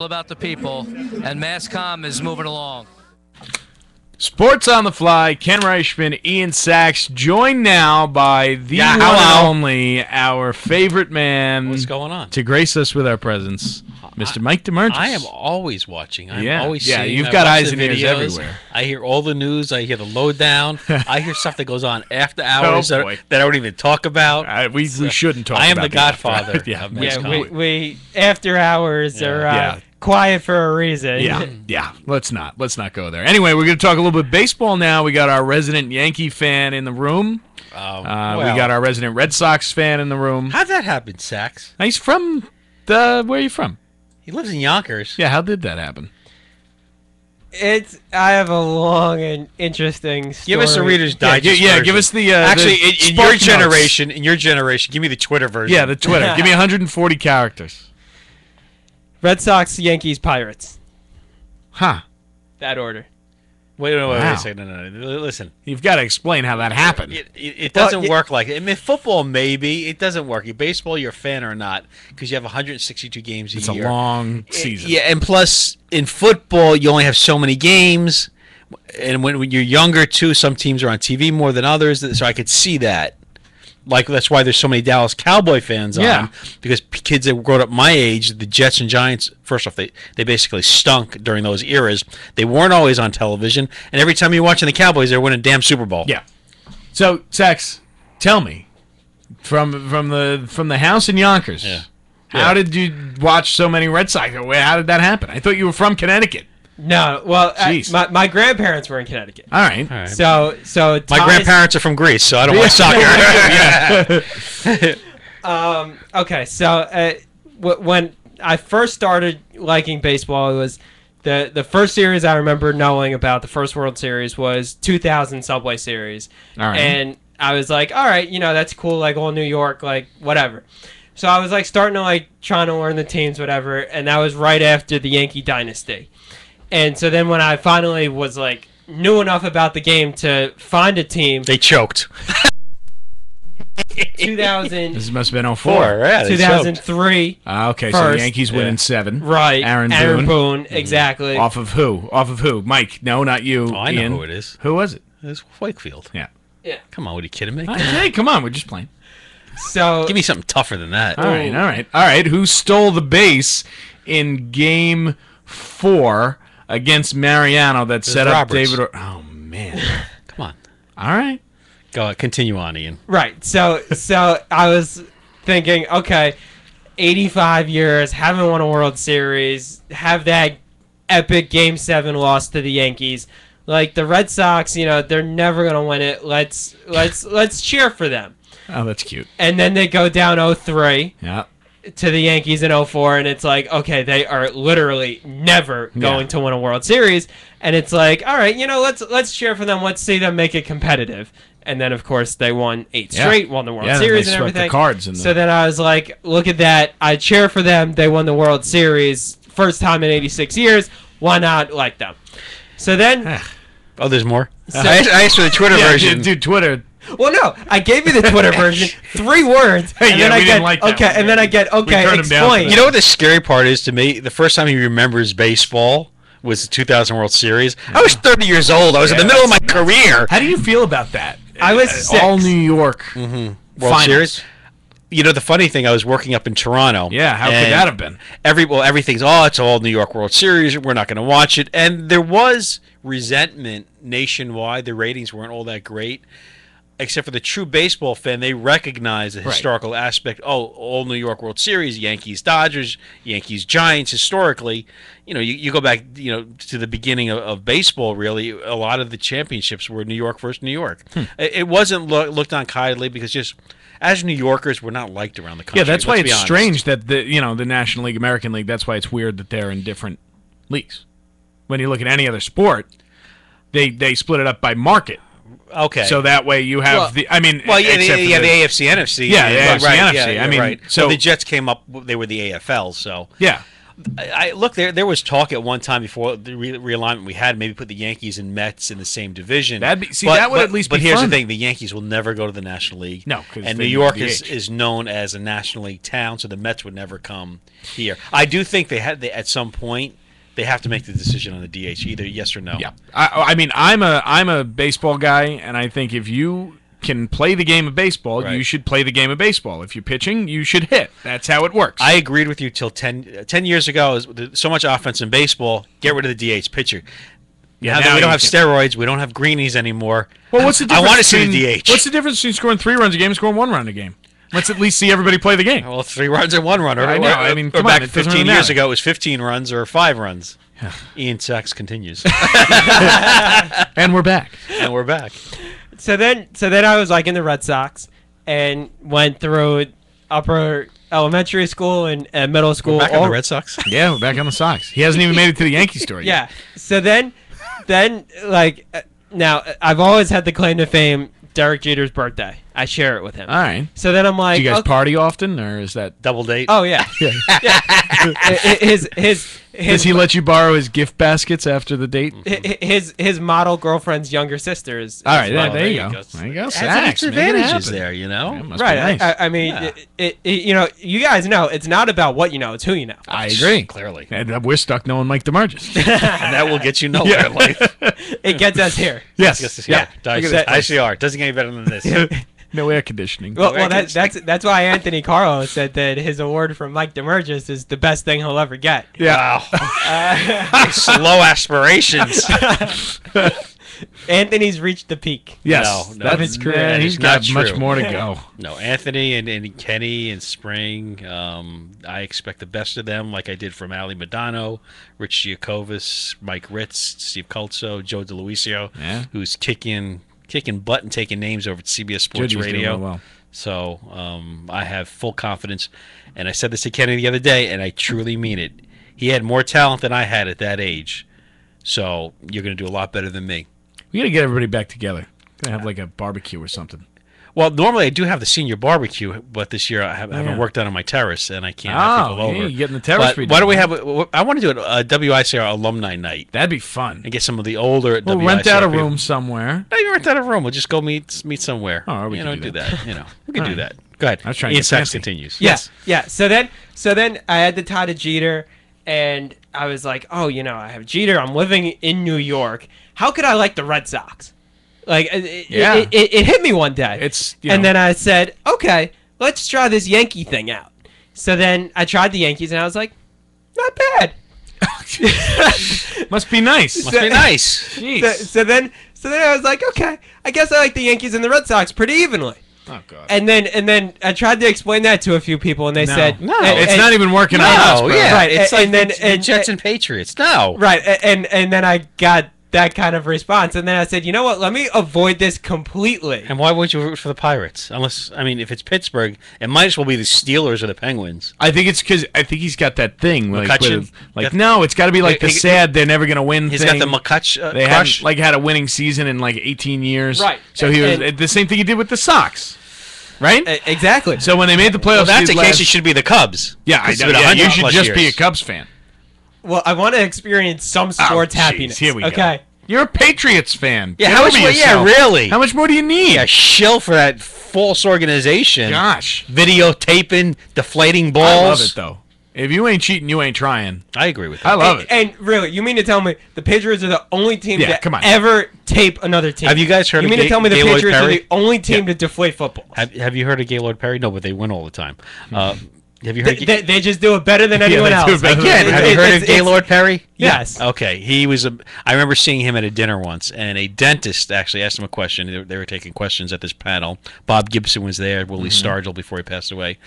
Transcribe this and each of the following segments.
About the people, and Masscom is moving along. Sports on the Fly, Ken Reichman, Ian Sachs, joined now by the one and only, our favorite man. What's going on? To grace us with our presence, Mr. Mike DeMurgis. I am always watching. I'm always seeing. Yeah, you've got eyes and ears everywhere. I hear all the news. I hear the lowdown. I hear stuff that goes on after hours that I don't even talk about. We shouldn't talk about it. I am the godfather. We after hours are quiet for a reason. Yeah. Let's not go there. Anyway, we're going to talk a little bit baseball now. We got our resident Yankee fan in the room. We got our resident Red Sox fan in the room. How'd that happen, Sachs? He's from where are you from? He lives in Yonkers. Yeah, how did that happen? I have a long and interesting story. Give us a Reader's Digest. Yeah, give us the actually the in your generation. In your generation, give me the Twitter version. Yeah, the Twitter. Give me 140 characters. Red Sox, Yankees, Pirates. Huh. That order. Wait a second. No. Listen. You've got to explain how that happened. It doesn't work like it. I mean, football, maybe. It doesn't work. In baseball, you're a fan or not, because you have 162 games a year. It's a long season. Yeah, and plus, in football, you only have so many games. And when you're younger, too, some teams are on TV more than others, so I could see that. Like, that's why there's so many Dallas Cowboy fans on, because kids that grew up my age, the Jets and Giants, first off, they basically stunk during those eras. They weren't always on television, and every time you're watching the Cowboys, they're winning a damn Super Bowl. Yeah. So, Sax, tell me, from the house in Yonkers, how did you watch so many Red Sox? How did that happen? I thought you were from Connecticut. No, well, my grandparents were in Connecticut. All right. So my grandparents are from Greece, so I don't watch soccer. Okay, so when I first started liking baseball, it was the first series I remember knowing about, the first World Series, was 2000 Subway Series. All right. And I was like, all right, that's cool, like old New York, like whatever. So I was like starting to trying to learn the teams, whatever, and that was right after the Yankee dynasty. And so then when I finally was knew enough about the game to find a team, they choked. 2000. This must have been 04. Yeah, 2003. Okay, first. So the Yankees win in 7. Right. Aaron Boone, exactly. Off of who? Mike? No, not you. Oh, I Ian. know who it is. Who was it? It's Wakefield. Yeah. Come on, what are you kidding me? Hey, come on, we're just playing. So give me something tougher than that. All right. Who stole the base in Game 4 against Mariano that set up David? Oh man. Come on. All right. Go ahead. Continue on, Ian. Right. So I was thinking, okay, 85 years, haven't won a World Series, have that epic Game 7 loss to the Yankees. Like the Red Sox, they're never gonna win it. Let's cheer for them. Oh, that's cute. And then they go down 0-3. Yeah. To the Yankees in 04, and it's like, okay, they are literally never going to win a World Series, and it's like, all right, let's cheer for them, let's see them make it competitive. And then of course they won 8 straight, won the World Series and everything. The cards in so then I was like, look at that, I cheer for them, they won the World Series, first time in 86 years, why not like them? So then oh, there's more? I asked for the Twitter version. Dude, Twitter. Well, no, I gave you the Twitter version, 3 words, and then I get explain. You know what the scary part is to me? The first time he remembers baseball was the 2000 World Series. I was 30 years old. I was in the middle of my career. How do you feel about that? I was 6. All New York World Series. The funny thing, I was working up in Toronto. Yeah, how could that have been? Everything's, it's all New York World Series. We're not going to watch it. And there was resentment nationwide. The ratings weren't all that great. Except for the true baseball fan, they recognize the historical aspect. Oh, all New York World Series, Yankees, Dodgers, Yankees, Giants. Historically, you go back, to the beginning of baseball. Really, a lot of the championships were New York versus New York. It wasn't looked on kindly because just as New Yorkers, we're not liked around the country. Yeah, that's why it's strange that the National League, American League. That's why it's weird that they're in different leagues. When you look at any other sport, they split it up by market. Okay. So that way you have the AFC, NFC. Yeah, the AFC, NFC. So the Jets came up; they were the AFL. So yeah. Look, there was talk at one time before the realignment we had, maybe put the Yankees and Mets in the same division. That would at least be But here's fun. the thing: the Yankees will never go to the National League. No, 'cause and they New York need the is known as a National League town, so the Mets would never come here. I do think at some point they have to make the decision on the DH, either yes or no. Yeah, I mean, I'm a baseball guy, and I think if you can play the game of baseball, Right. you should play the game of baseball. If you're pitching, you should hit. That's how it works. I agreed with you till 10 years ago. There's so much offense in baseball. Get rid of the DH pitcher. Now that we don't have steroids, we don't have greenies anymore. Well, what's the difference? I want to see the between- DH. What's the difference between scoring 3 runs a game and scoring 1 run a game? Let's at least see everybody play the game. Well, 3 runs and 1 run. I know. I mean, or come back on, it doesn't 15 really years matter. ago, it was 15 runs or 5 runs. Ian Sachs continues. And we're back. And we're back. So then I was like in the Red Sox and went through upper elementary school and middle school. We're back on the Red Sox. Yeah, we're back on the Sox. He hasn't even made it to the Yankee story yet. Yeah. So then like now I've always had the claim to fame. Derek Jeter's birthday. I share it with him. All right. So then I'm like, Do you guys okay. party often, or is that? Double date. Oh yeah. Yeah. His Does he let you borrow his gift baskets after the date? his model girlfriend's younger sister is. All right, well, there you go. There you go. Has Sachs, its make it advantages happen. there, you know. Yeah, must be Right. nice. I mean, Yeah. it, you know, you guys know it's not about what you know; it's who you know. I agree. Clearly. And we're stuck knowing Mike DeMargis. And that will get you nowhere in life. It gets us here. Yes. Yeah. Look at that. ICR. Doesn't get any better than this. No air conditioning. Well, that's why Anthony Carlo said that his award from Mike DeMurgis is the best thing he'll ever get. Yeah. Wow. Slow aspirations. Anthony's reached the peak. Yes. No, of his career. Yeah, That he's is got not much true. more to go. No, Anthony and Kenny and Spring. I expect the best of them, like I did from Ali Madano, Rich Giacovis, Mike Ritz, Steve Culso, Joe DeLuisio, Yeah. who's kicking butt and taking names over at CBS Sports Jody's doing Radio. well. So I have full confidence. And I said this to Kenny the other day, and I truly mean it. He had more talent than I had at that age. So you're going to do a lot better than me. We got to get everybody back together. Gonna have like a barbecue or something. Well, normally I do have the senior barbecue, but this year I haven't Yeah. worked out on my terrace, and I can't have people over. You're getting the terrace But redone. why don't we have? I want to do a WICR alumni night That'd be fun. and get some of the older. We'll WICR rent out a people. room somewhere. Not even rent out a room. We'll just go meet somewhere. Oh, or we you can know, do do that. that. You know, we can All do right. that. Go ahead. I was trying to Ian get Sachs fancy. continues. Yes. Yeah. So then I had the tie to Jeter, and I was like, oh, you know, I have Jeter. I'm living in New York. How could I like the Red Sox? Like, Yeah. it hit me one day. It's And then I said, okay, let's try this Yankee thing out. So then I tried the Yankees, and I was like, not bad. must be nice. Must be nice. Jeez. So then I was like, okay, I guess I like the Yankees and the Red Sox pretty evenly. Oh god. And then I tried to explain that to a few people, and they said, No. It's not even working on us, No, bro. yeah, Right, it's and like then- the Jets and Patriots. No, right, and then I got that kind of response, and then I said, you know what? Let me avoid this completely. And why would you root for the Pirates? Unless, I mean, if it's Pittsburgh, it might as well be the Steelers or the Penguins. I think it's because I think he's got that thing. Like, McCutcheon? no, it's got to be like the He- sad they're never going to win He's thing. got the McCutch They crush. haven't had a winning season in like 18 years. Right. So he was And- the same thing he did with the Sox. Right? Exactly. So when they made the playoffs, well, if that's the these case, last- it should be the Cubs. Yeah, I It's know. been Yeah, 100 you should plus just be a years. Cubs fan. Well, I want to experience some sports jeez, happiness. here we go. Okay. You're a Patriots fan. Yeah, Get how much over more? Yeah, yourself. really. How much more do you need? Yeah, shill for that false organization. Gosh. Videotaping, deflating I balls. love it, though. If you ain't cheating, you ain't trying. I agree with that. I love it. And really, you mean to tell me the Patriots are the only team Yeah, to come on. ever tape another team? Have you guys heard You of mean to tell me the Gaylord Patriots Perry? are the only team to deflate football? Have you heard of Gaylord Perry? No, but they win all the time. Have you heard? They just do it better than anyone they do else. it better than Again, have you heard of It's- Gaylord Perry? Yes. Okay, he was a. I remember seeing him at a dinner once, and a dentist actually asked him a question. They were taking questions at this panel. Bob Gibson was there. Willie Stargell before he passed away,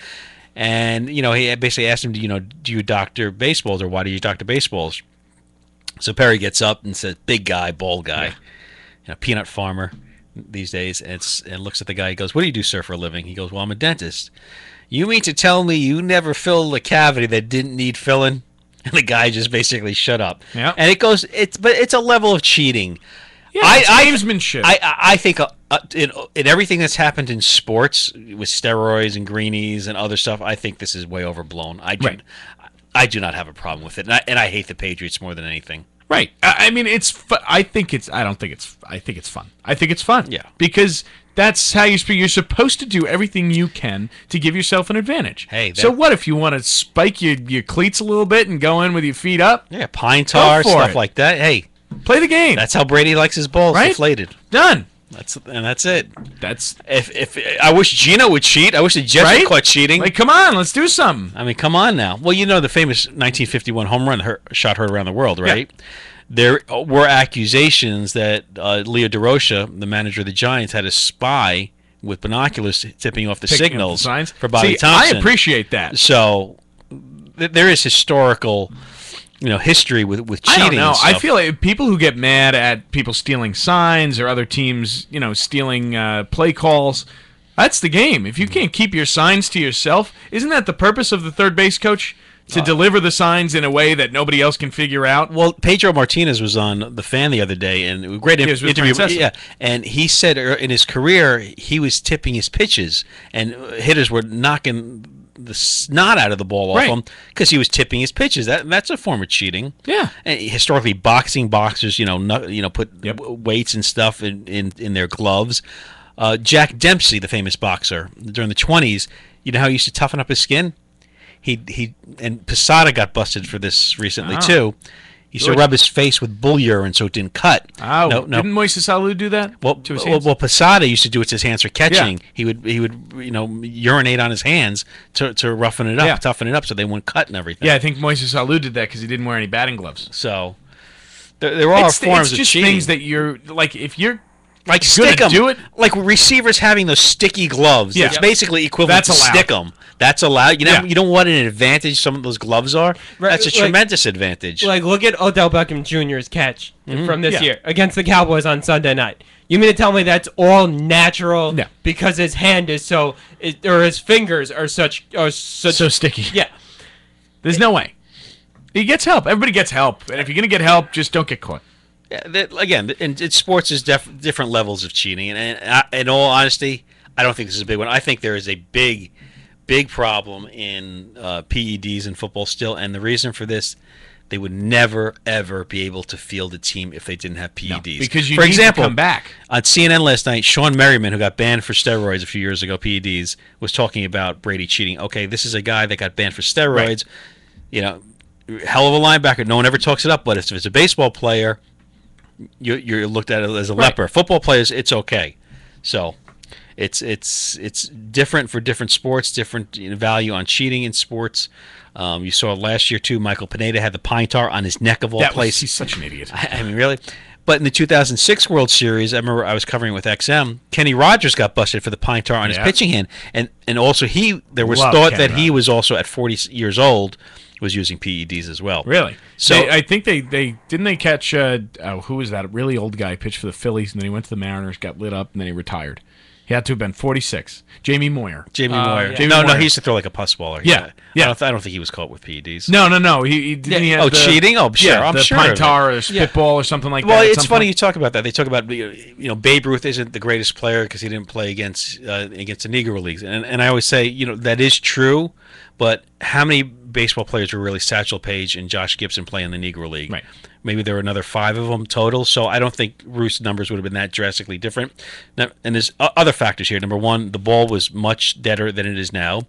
and he basically asked him, do you doctor baseballs or why do you doctor baseballs? So Perry gets up and says, "Big guy, bald guy, peanut farmer these days," and looks at the guy. He goes, "What do you do, sir, for a living?" He goes, "Well, I'm a dentist." "You mean to tell me you never filled a cavity that didn't need filling?" And the guy just basically shut up. Yeah. And it's a level of cheating. Yeah, it's gamesmanship. I think in everything that's happened in sports with steroids and greenies and other stuff, I think this is way overblown. Right. I do not have a problem with it, and I hate the Patriots more than anything. Right. I mean, it's. I think it's. I don't think it's. I think it's fun. I think it's fun. Yeah. Because that's how you're supposed to do everything you can to give yourself an advantage. Hey. So what if you want to spike your cleats a little bit and go in with your feet up? Yeah, pine tar, Go for stuff it. like that. Hey, Play the game. that's how Brady likes his balls Right? deflated. Done. That's it. That's If I wish Gino would cheat. I wish the Jets Right? would quit cheating. like, come on, let's do something. I mean, come on now. Well, you know the famous 1951 home run shot heard around the world, right? There were accusations that Leo DeRocha, the manager of the Giants, had a spy with binoculars tipping off the Picking up signals the signs. for Bobby See, Thompson. I appreciate that. So there is historical, history with cheating. I don't know. and I stuff. feel like people who get mad at people stealing signs or other teams, stealing play calls, that's the game. If you can't keep your signs to yourself, isn't that the purpose of the third base coach? To deliver the signs in a way that nobody else can figure out? Well, Pedro Martinez was on The Fan the other day, and a great was with interview. Francesa. Yeah, and he said in his career he was tipping his pitches, and hitters were knocking the snot out of the ball off Right. him because he was tipping his pitches. That's a form of cheating. Yeah. And historically, boxers, put Yep. weights and stuff in their gloves. Jack Dempsey, the famous boxer, during the 20s, you know how he used to toughen up his skin? He and Posada got busted for this recently Oh. too. He used to Good. rub his face with bull urine so it didn't cut. Oh, no. didn't Moises Alou do that? Well, to his hands? Posada used to do it to his hands for catching. Yeah. He would urinate on his hands to roughen it up, Yeah. toughen it up so they wouldn't cut and everything. Yeah, I think Moises Alou did that because he didn't wear any batting gloves. So there are forms it's just of cheating. things that you're like if you're like gonna stick 'em. do it. Like receivers having those sticky gloves. Yeah. It's basically equivalent That's to allowed. stick 'em. That's allowed. Yeah. You know what an advantage some of those gloves are? Right, That's a like- tremendous advantage. Like, look at Odell Beckham Jr.'s catch from this Yeah. year against the Cowboys on Sunday night. You mean to tell me that's all natural No. because his hand is or his fingers are such so sticky. yeah. There's no way. He gets help. Everybody gets help. And if you're going to get help, just don't get caught. Yeah, again, in sports, there's different levels of cheating, and in all honesty, I don't think this is a big one. I think there is a big problem in PEDs in football still, and the reason for this, they would never ever be able to field a team if they didn't have PEDs. Because you for need example, to come back. on CNN last night, Sean Merriman, who got banned for steroids a few years ago, PEDs, was talking about Brady cheating. Okay, this is a guy that got banned for steroids. Right. Hell of a linebacker. No one ever talks it up, but if it's a baseball player, you're looked at as a leper. Football players, it's okay. So it's different for different sports, different value on cheating in sports. You saw last year too. Michael Pineda had the pine tar on his neck of all places. He's such an idiot. I mean, really. But in the 2006 World Series, I remember I was covering with XM. Kenny Rogers got busted for the pine tar on his pitching hand, and also there was Love thought Kenny that he was also at 40 years old was using PEDs as well. Really? So I think they didn't they catch who was that? A really old guy pitched for the Phillies and then he went to the Mariners, got lit up, and then he retired. He had to have been 46. Jamie Moyer. Jamie Moyer. Jamie No, Moyer. he used to throw like a puss baller. Yeah. I don't think he was caught with PEDs. No. He didn't. He have the, cheating? Oh, sure. Yeah, I'm the sure pine of it. tar or spitball or something like Well, that. at it's some funny point. you talk about that. They talk about Babe Ruth isn't the greatest player because he didn't play against the Negro leagues, and I always say that is true, but how many baseball players were really Satchel Paige and Josh Gibson play in the Negro League? Right. Maybe there were another 5 of them total, so I don't think Ruth's numbers would have been that drastically different. Now, and there's other factors here. Number one, the ball was much deader than it is now.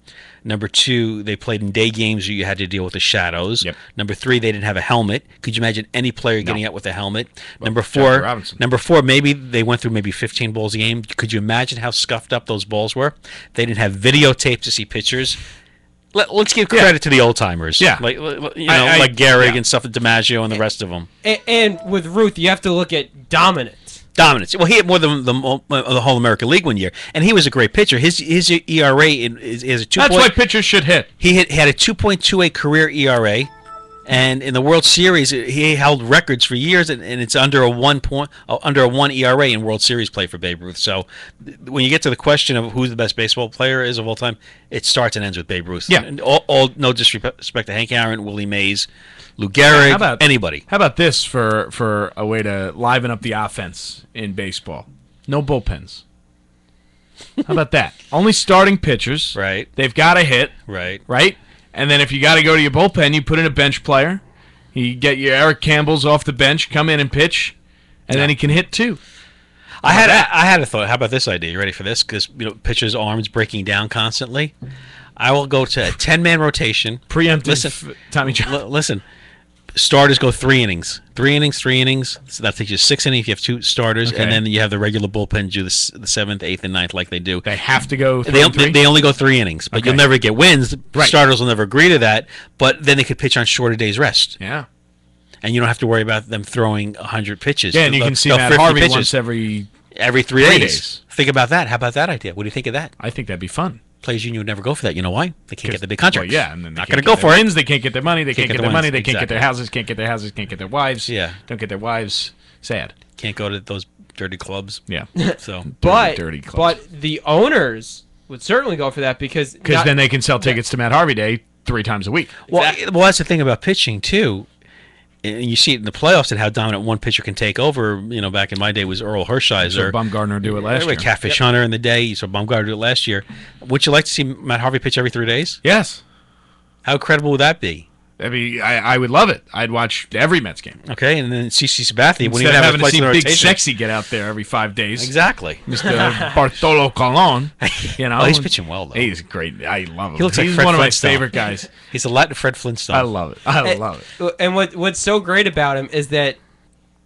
Number two, they played in day games where you had to deal with the shadows. Yep. Number three, they didn't have a helmet. Could you imagine any player getting out with a helmet? Number Jackie four, Robinson. maybe they went through maybe 15 balls a game. Could you imagine how scuffed up those balls were? They didn't have videotape to see pitchers. Let's give credit to the old timers. Yeah. like I- Gehrig yeah. and stuff, DiMaggio and the rest of them. And with Ruth, you have to look at dominance. Dominance. Well, he had more than the whole American League one year, and he was a great pitcher. His ERA is a 2. That's why pitchers should hit. He had a 2.28 career ERA, and in the World Series he held records for years, and it's under a 1 ERA in World Series play for Babe Ruth. So when you get to the question of who the best baseball player is of all time, it starts and ends with Babe Ruth. Yeah. And all no disrespect to Hank Aaron, Willie Mays, Lou Gehrig, How about anybody. How about this for a way to liven up the offense in baseball? No bullpens. How about that? Only starting pitchers. Right. They've got to hit. Right. Right. And then if you got to go to your bullpen, you put in a bench player. You get your Eric Campbell's off the bench, come in and pitch, and then he can hit too. I had a thought. How about this idea? You ready for this? Because pitchers' arms breaking down constantly. I will go to a 10-man rotation. Preemptive Tommy John. Listen. Starters go 3 innings. 3 innings. So that takes you 6 innings. You have 2 starters, and then you have the regular bullpen do the 7th, 8th, and 9th like they do. They have to go. They only go 3 innings, but you'll never get wins. Starters will never agree to that. But then they could pitch on shorter days rest. Yeah. And you don't have to worry about them throwing 100 pitches. Yeah, and you can see Matt Harvey once every 3 days. Think about that. How about that idea? What do you think of that? I think that'd be fun. Players Union would never go for that. You know why? They can't get the big contracts. Well, yeah, and then not going to go for it. They can't get their money. They can't get their money. They can't get their houses. Can't get their houses. Can't get their wives. Yeah. Don't get their wives. Sad. Can't go to those dirty clubs. Yeah. So, dirty clubs. But the owners would certainly go for that because then they can sell tickets to Matt Harvey Day 3 times a week. Well, that's the thing about pitching too. And you see it in the playoffs and how dominant one pitcher can take over. Back in my day was Earl Hershiser. So Bumgarner do it last year. Catfish Hunter in the day. You saw Bumgarner do it last year. Would you like to see Matt Harvey pitch every 3 days? Yes. How credible would that be? I would love it. I'd watch every Mets game. Okay, and then CC Sabathia Instead of having to see Big Sexy get out there every 5 days. Exactly. Mr. Bartolo Colon. He's pitching well, though. He's great. I love him. He looks like He's Fred one of my Flintstone. favorite guys. He's a Latin Fred Flintstone. I love it. I love it. And what's so great about him is that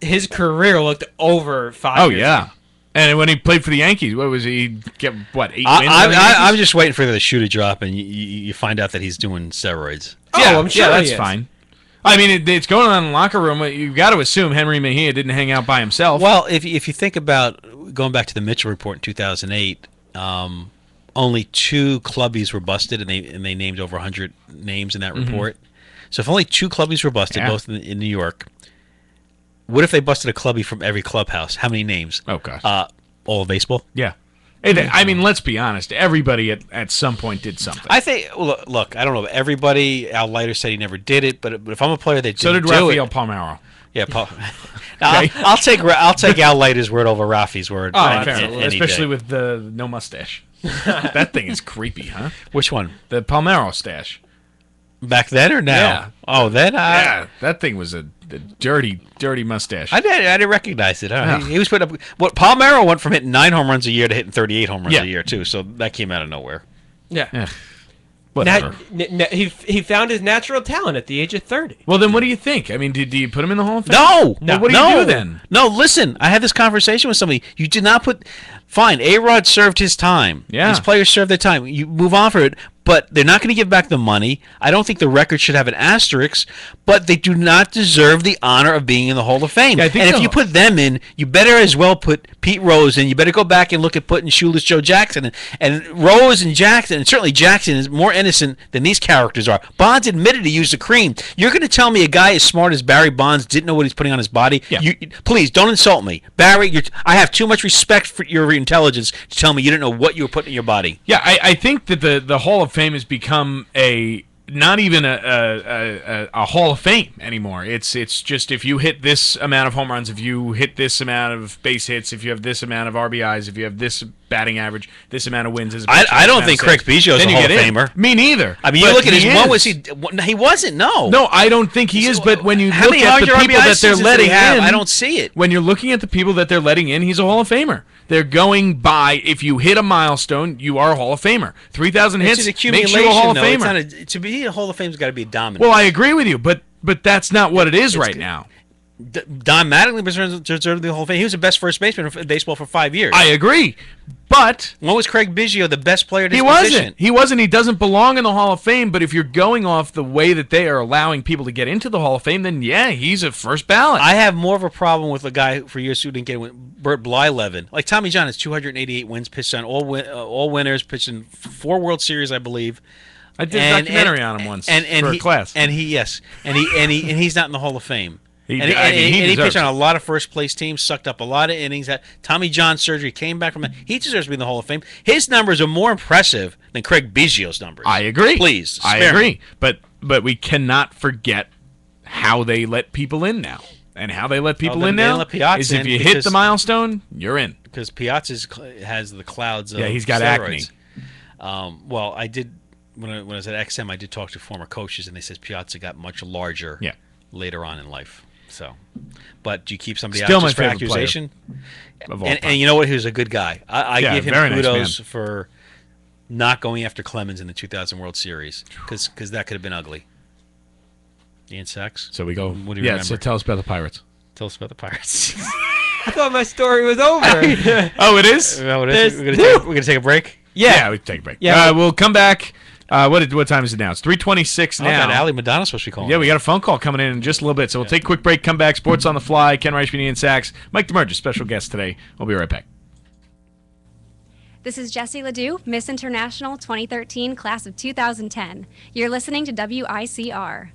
his career looked over 5 Oh, years. yeah. And when he played for the Yankees, what was he? Get 8 wins? I'm just waiting for the shoe to drop, and you find out that he's doing steroids. Yeah, I'm sure that's he is. fine. I mean, it's going on in the locker room. You've got to assume Henry Mejia didn't hang out by himself. Well, if you think about going back to the Mitchell report in 2008, only 2 clubbies were busted, and they named over 100 names in that report. So if only 2 clubbies were busted, both in New York, what if they busted a clubbie from every clubhouse? How many names? Oh, gosh. All of baseball? Yeah. I mean, let's be honest. Everybody at some point did something. I think. Look, I don't know. Everybody. Al Leiter said he never did it, but if I'm a player, so did Rafael Palmeiro. Yeah, I'll take Al Leiter's word over Rafi's word. Especially with the no mustache. That thing is creepy, huh? Which one? The Palmeiro stash. Back then or now? Yeah. Oh, then. Yeah, that thing was a dirty mustache. I didn't recognize it. He was putting up. What Palmeiro went from hitting 9 home runs a year to hitting 38 home runs a year too. So that came out of nowhere. Yeah. Whatever. He found his natural talent at the age of 30. Well, then what do you think? I mean, do you put him in the Hall of Fame? No. Well, what do you do then? No, listen. I had this conversation with somebody. You did not put. Fine, A-Rod served his time. Yeah. These players served their time. You move on for it. But they're not going to give back the money. I don't think the record should have an asterisk, but they do not deserve the honor of being in the Hall of Fame. Yeah, I think and if you put them in, you better as well put Pete Rose in. You better go back and look at putting Shoeless Joe Jackson in. And Rose and Jackson, and certainly Jackson, is more innocent than these characters are. Bonds admitted he used the cream. You're going to tell me a guy as smart as Barry Bonds didn't know what he's putting on his body? Yeah. Please, don't insult me. Barry, I have too much respect for your intelligence to tell me you didn't know what you were putting in your body. Yeah, I think that the Hall of Fame has become not even a Hall of Fame anymore. It's just if you hit this amount of home runs, if you hit this amount of base hits, if you have this amount of RBIs, if you have this batting average, this amount of wins. I don't think Craig Biggio is a Hall of Famer. Me neither. I mean, you look at his one. He wasn't. No, I don't think he is. But when you how look many at the people RBI that they're letting in, I don't see it. When you're looking at the people that they're letting in, he's a Hall of Famer. They're going by, if you hit a milestone, you are a Hall of Famer. 3,000 hits makes you a Hall of Famer. To be a Hall of Fame's got to be dominant. Well, I agree with you, but that's not what it is right now. Don Mattingly deserved the Hall of Fame. He was the best first baseman in baseball for 5 years. I agree, but when was Craig Biggio the best player at his position? He wasn't. He doesn't belong in the Hall of Fame. But if you're going off the way that they are allowing people to get into the Hall of Fame, then yeah, he's a first ballot. I have more of a problem with a guy for years who didn't get it. Bert Blyleven. Like Tommy John has 288 wins, pitched on all winners, pitched in 4 World Series, I believe. I did a documentary on him once for a class. And he's not in the Hall of Fame. He deserves pitched on a lot of first place teams, sucked up a lot of innings. Had Tommy John surgery, came back from that. He deserves to be in the Hall of Fame. His numbers are more impressive than Craig Biggio's numbers. I agree. Please, I agree. But we cannot forget how they let people in now. And how they let people in now is if you hit the milestone, you're in. Because Piazza has the clouds of he's got steroids. acne. Well, I did when I was at XM, I did talk to former coaches, and they said Piazza got much larger Yeah. later on in life. So, but do you keep somebody Still out my just for favorite player accusation? of all time. And you know what? He was a good guy. I Yeah, give him very nice kudos man. for not going after Clemens in the 2000 World Series because that could have been ugly. Ian Sachs. So we go. What do you Yeah. remember? So tell us about the Pirates. Tell us about the Pirates. I thought my story was over. Oh, it is. Well, There's- we're gonna take a break. Yeah, we can take a break. Yeah. We'll come back. What time is it now? It's 3:26 Oh, now. God, Ali Madonna's supposed to be calling. Yeah, we got a phone call coming in just a little bit, so we'll take a quick break, come back, Sports on the Fly, Ken Reichman, Ian Sachs, Mike DeMurge, special guest today. We'll be right back. This is Jessie Ledoux, Miss International 2013, class of 2010. You're listening to WICR.